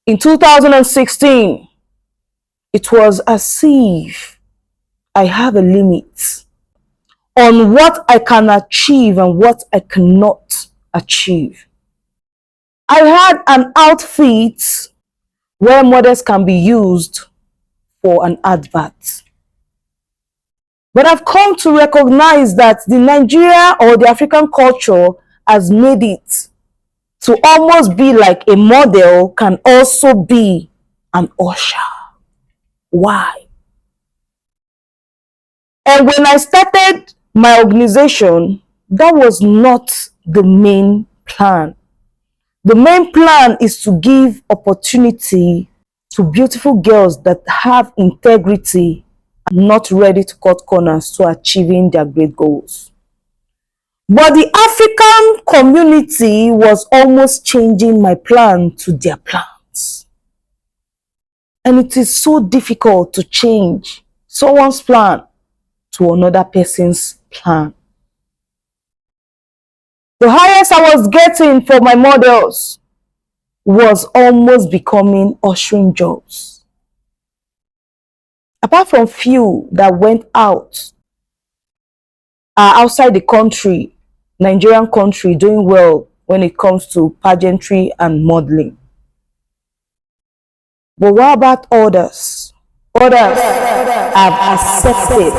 In 2016, it was as if I have a limit on what I can achieve and what I cannot achieve. I had an outfit where models can be used for an advert. But I've come to recognize that the Nigeria or the African culture has made it to almost be like a model can also be an usher. Why? And when I started my organization, that was not the main plan. The main plan is to give opportunity to beautiful girls that have integrity and not ready to cut corners to achieving their great goals. But the African community was almost changing my plan to their plans. And it is so difficult to change someone's plan to another person's plan. The highest I was getting for my models was almost becoming ushering jobs. Apart from few that went out, outside the country, Nigerian country, doing well when it comes to pageantry and modeling. But what about others? Others have accepted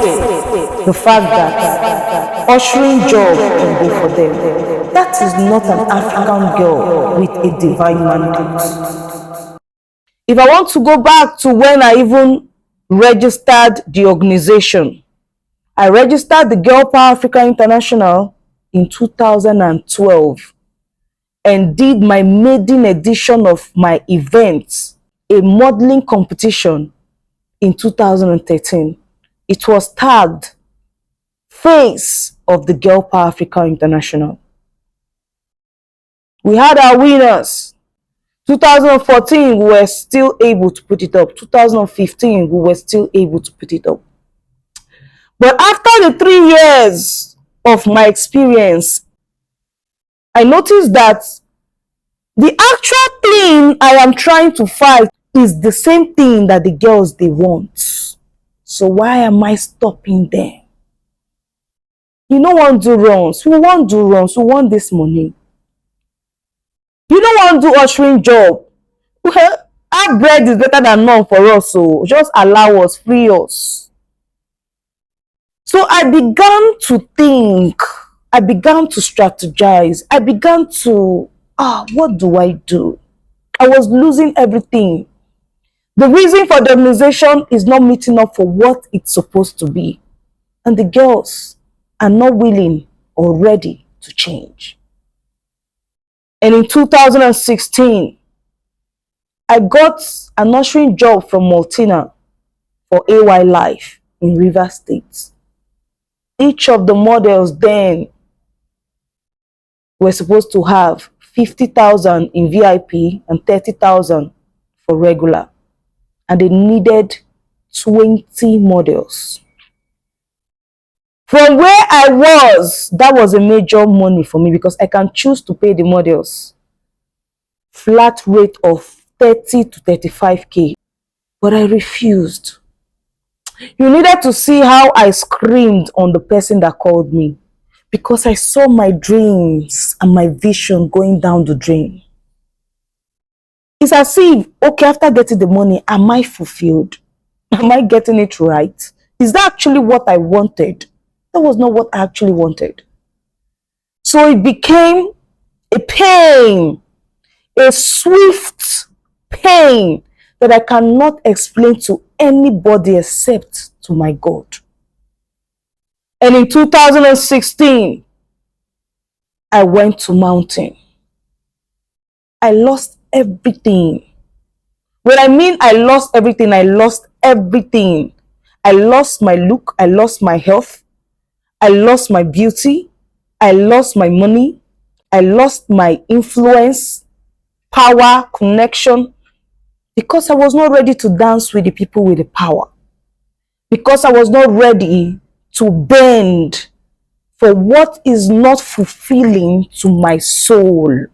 the fact that ushering job can go for them. That is not an African girl with a divine mandate. If I want to go back to when I even registered the organization, I registered the Girl Power Africa International in 2012 and did my maiden edition of my event, a modeling competition, in 2013. It was tagged Face of the Girl Power Africa International. We had our winners. 2014, we were still able to put it up. 2015, we were still able to put it up. But after the 3 years of my experience, I noticed that the actual thing I am trying to fight is the same thing that the girls they want. So why am I stopping them? You don't want to do runs. We want to do runs. We want this money. You don't want to do ushering job. Well, our bread is better than none for us. So just allow us, free us. So I began to think. I began to strategize. I began to, what do I do? I was losing everything. The reason for the organization is not meeting up for what it's supposed to be. And the girls are not willing or ready to change. And in 2016, I got an ushering job from Multina for AY Life in Rivers State. Each of the models then were supposed to have 50,000 in VIP and 30,000 for regular. And they needed 20 models. From where I was, that was a major money for me because I can choose to pay the models flat rate of 30 to 35K. But I refused. You needed to see how I screamed on the person that called me because I saw my dreams and my vision going down the drain. It's as if, okay, after getting the money, am I fulfilled? Am I getting it right? Is that actually what I wanted? That was not what I actually wanted. So it became a pain, a swift pain that I cannot explain to anybody except to my God. And in 2016, I went to mountain. I lost everything. When I mean I lost everything, I lost everything. I lost my look, I lost my health, I lost my beauty, I lost my money, I lost my influence, power, connection, because I was not ready to dance with the people with the power. Because I was not ready to bend for what is not fulfilling to my soul.